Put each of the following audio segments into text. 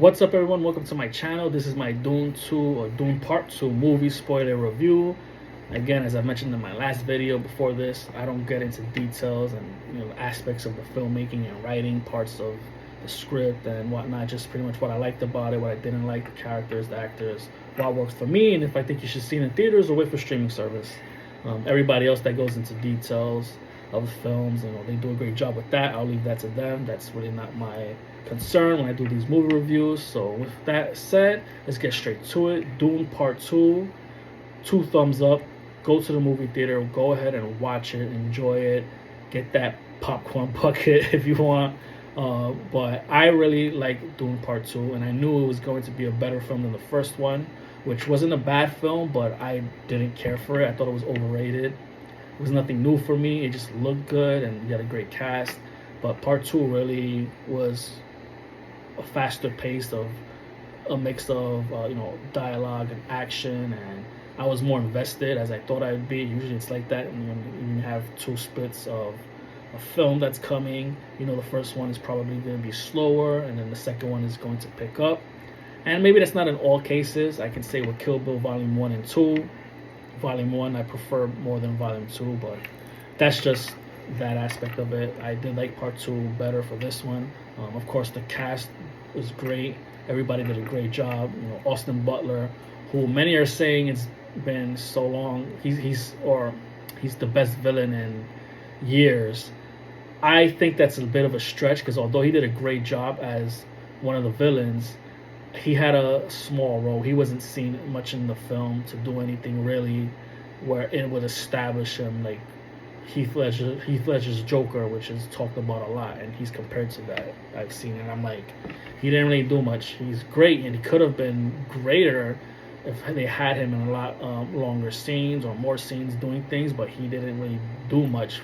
What's up, everyone? Welcome to my channel. This is my Dune 2 or Dune Part 2 movie spoiler review. Again, as I mentioned in my last video before this, I don't get into details and aspects of the filmmaking and writing, parts of the script and whatnot. Just pretty much what I liked about it, what I didn't like, the characters, the actors, what works for me, and if I think you should see it in theaters or wait for streaming service. Everybody else that goes into details of the films, they do a great job with that. I'll leave that to them. That's really not my concern when I do these movie reviews. So with that said, let's get straight to it. Dune Part 2, 2 thumbs up. Go to the movie theater, go ahead and watch it, enjoy it, get that popcorn bucket if you want. But I really like Dune Part 2, and I knew it was going to be a better film than the first one, which wasn't a bad film, but I didn't care for it. I thought it was overrated. It was nothing new for me. It just looked good, and you had a great cast. But Part 2 really was a faster pace of a mix of dialogue and action, and I was more invested as I thought I'd be. Usually it's like that when you have two splits of a film that's coming. The first one is probably going to be slower, and then the second one is going to pick up. And maybe that's not in all cases. I can say with Kill Bill Volume 1 and 2. Volume 1 I prefer more than Volume 2, but that's just that aspect of it. I did like Part 2 better for this one. Of course, the cast was great. Everybody did a great job. Austin Butler, who many are saying it's been so long, he's the best villain in years. I think that's a bit of a stretch, because although he did a great job as one of the villains, he had a small role. He wasn't seen much in the film to do anything really where it would establish him like Heath Ledger's Joker, which is talked about a lot, and he's compared to that. I've seen it. I'm like, he didn't really do much. He's great, and he could have been greater if they had him in a lot longer scenes or more scenes doing things, but he didn't really do much.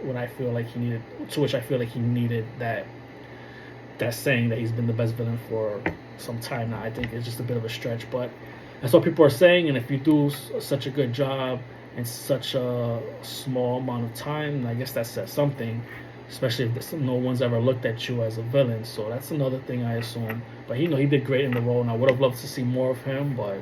Which I feel like he needed that saying that he's been the best villain for some time now. I think it's just a bit of a stretch, but that's what people are saying. And if you do such a good job in such a small amount of time, I guess that says something, especially if no one's ever looked at you as a villain. So that's another thing I assume. But he did great in the role, and I would have loved to see more of him, but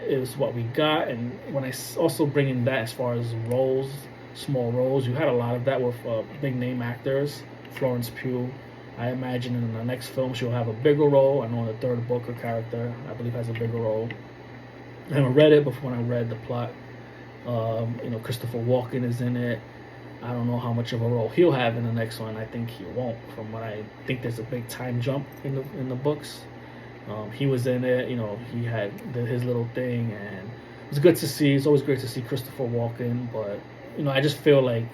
it was what we got. And when I also bring in that as far as roles, small roles, you had a lot of that with big name actors. Florence Pugh, I imagine in the next film she'll have a bigger role. I know in the third book her character, I believe, has a bigger role. I haven't read it, but when I read the plot, Christopher Walken is in it. I don't know how much of a role he'll have in the next one. I think he won't. From what I think, there's a big time jump in the books. He was in it. He did his little thing, and it was good to see. It's always great to see Christopher Walken, but I just feel like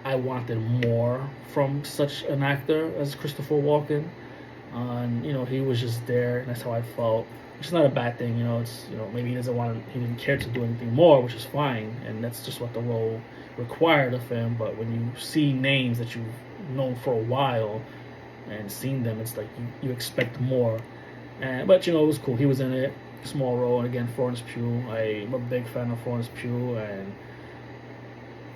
I wanted more from such an actor as Christopher Walken. And he was just there, and that's how I felt. Which is not a bad thing. It's maybe he didn't care to do anything more, which is fine, and that's just what the role required of him. But when you see names that you've known for a while and seen them, it's like you expect more. But it was cool. He was in it, small role, and again, Florence Pugh. I'm a big fan of Florence Pugh, and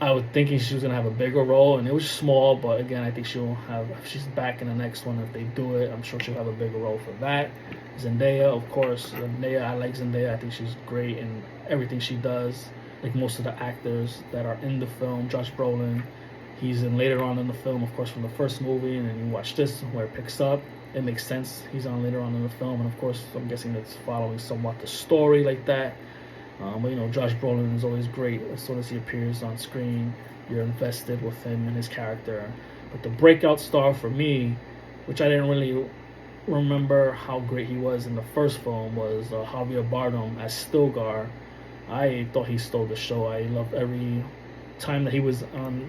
I was thinking she was gonna have a bigger role, and it was small. But again, I think she's back in the next one. If they do it, I'm sure she'll have a bigger role for that. Zendaya, of course. I like Zendaya. I think she's great in everything she does. Like most of the actors that are in the film. Josh Brolin, he's in later on in the film, of course, from the first movie, and then you watch this where it picks up. It makes sense. He's on later on in the film, and of course, I'm guessing it's following somewhat the story like that. But Josh Brolin is always great. As soon as he appears on screen, you're invested with him and his character. But the breakout star for me, which I didn't really remember how great he was in the first film, was Javier Bardem as Stilgar. I thought he stole the show. I loved every time that he was on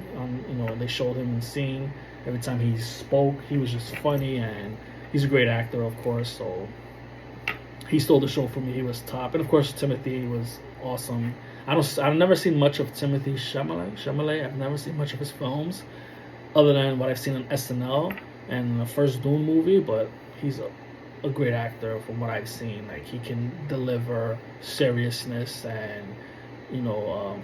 they showed him in scene. Every time he spoke, he was just funny, and he's a great actor, of course. So he stole the show for me. He was top. And of course, Timothy was awesome. I've never seen much of Timothy Chalamet. I've never seen much of his films, other than what I've seen on SNL and the first Dune movie. But he's a great actor from what I've seen. Like, he can deliver seriousness and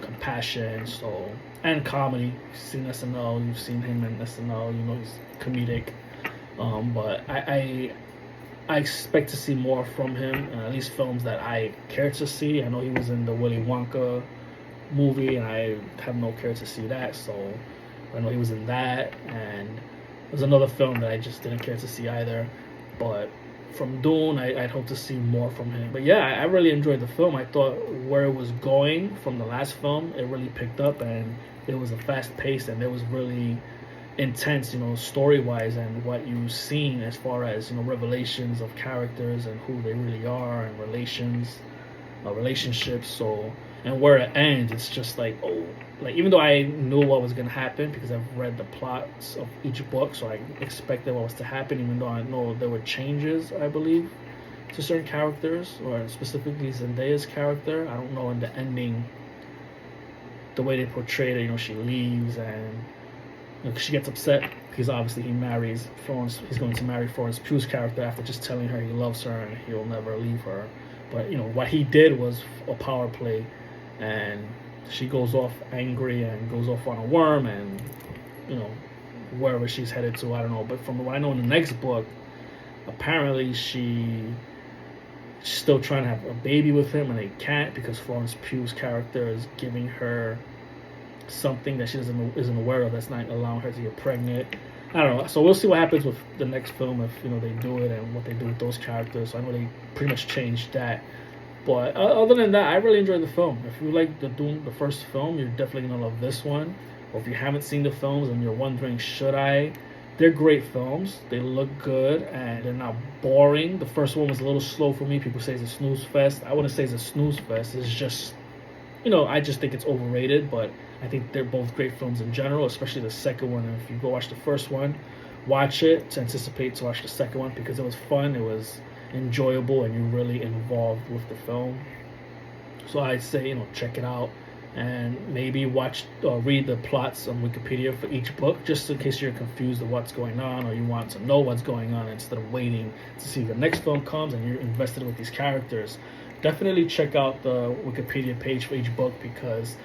compassion. So, and comedy. You've seen SNL. You've seen him in SNL. He's comedic. But I expect to see more from him, at least films that I care to see. I know he was in the Willy Wonka movie, and I have no care to see that, so I know he was in that, and there's another film that I just didn't care to see either. But from Dune, I'd hope to see more from him. But yeah, I really enjoyed the film. I thought where it was going from the last film, it really picked up, and it was a fast pace, and it was really intense, story-wise, and what you've seen as far as, revelations of characters and who they really are, and relationships. So, and where it ends, it's just like, oh, like, even though I knew what was going to happen because I've read the plots of each book, so I expected what was to happen, even though I know there were changes, I believe, to certain characters, or specifically Zendaya's character. I don't know in the ending, the way they portrayed it, she leaves, and she gets upset because obviously he's going to marry Florence Pugh's character after just telling her he loves her and he'll never leave her. But what he did was a power play, and she goes off angry and goes off on a worm, and wherever she's headed to, I don't know. But from what I know in the next book, apparently she's still trying to have a baby with him, and they can't because Florence Pugh's character is giving her something that she isn't aware of, that's not allowing her to get pregnant. I don't know. So we'll see what happens with the next film, if they do it, and what they do with those characters. So I know they pretty much changed that. But other than that, I really enjoyed the film. If you like the first film, you're definitely gonna love this one. Or if you haven't seen the films and you're wondering, should I? They're great films. They look good and they're not boring. The first one was a little slow for me. People say it's a snooze fest. I wouldn't say it's a snooze fest. It's just, I just think it's overrated. But I think they're both great films in general, especially the second one. And if you go watch the first one, watch it to anticipate to watch the second one, because it was fun, it was enjoyable, and you're really involved with the film. So I'd say, check it out, and maybe read the plots on Wikipedia for each book, just in case you're confused of what's going on, or you want to know what's going on instead of waiting to see the next film comes and you're invested with these characters. Definitely check out the Wikipedia page for each book, because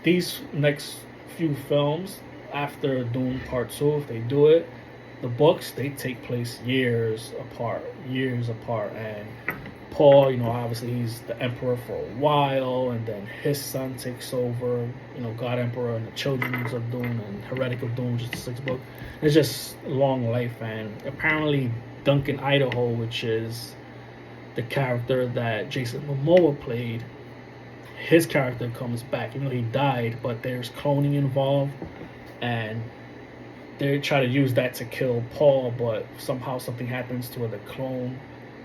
these next few films after Dune Part 2, if they do it, the books, they take place years apart. And Paul, obviously he's the emperor for a while, and then his son takes over, God Emperor and the Children of Dune and Heretic of Dune, which is the sixth book. It's just a long life, and apparently Duncan Idaho, which is the character that Jason Momoa played, his character comes back. He died, but there's cloning involved, and they try to use that to kill Paul, but somehow something happens to where the clone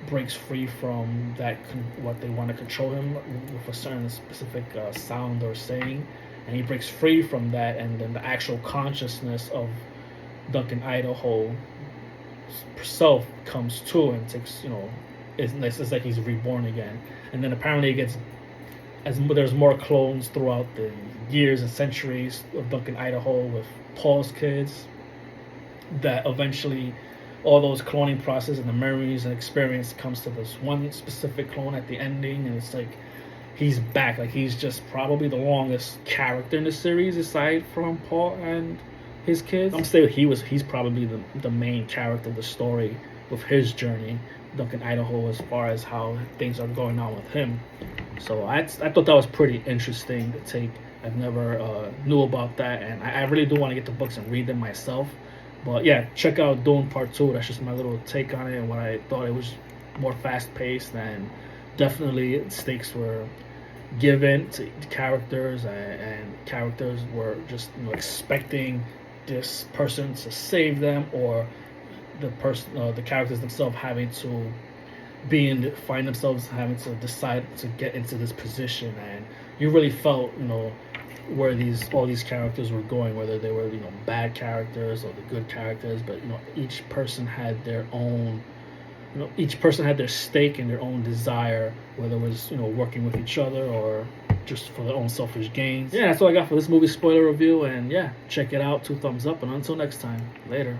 breaks free from that, what they want to control him with a certain specific sound or saying, and he breaks free from that, and then the actual consciousness of Duncan Idaho self comes to and takes, it's like he's reborn again. And then apparently it gets, as there's more clones throughout the years and centuries of Duncan Idaho with Paul's kids, that eventually all those cloning process and the memories and experience comes to this one specific clone at the ending, and it's like he's back. Like, he's just probably the longest character in the series aside from Paul and his kids. I'm saying he's probably the main character of the story with his journey, Duncan Idaho, as far as how things are going on with him. So I thought that was pretty interesting to take. I've never knew about that, and I really do want to get the books and read them myself. But yeah, check out Dune Part 2. That's just my little take on it, and what I thought. It was more fast-paced, and definitely stakes were given to characters, and characters were just expecting this person to save them, or the characters themselves having to find themselves having to decide to get into this position. And you really felt where all these characters were going, whether they were bad characters or the good characters. But each person had their own, each person had their stake and their own desire, whether it was working with each other or just for their own selfish gains. Yeah, that's all I got for this movie spoiler review. And yeah, check it out. 2 thumbs up, and until next time, later.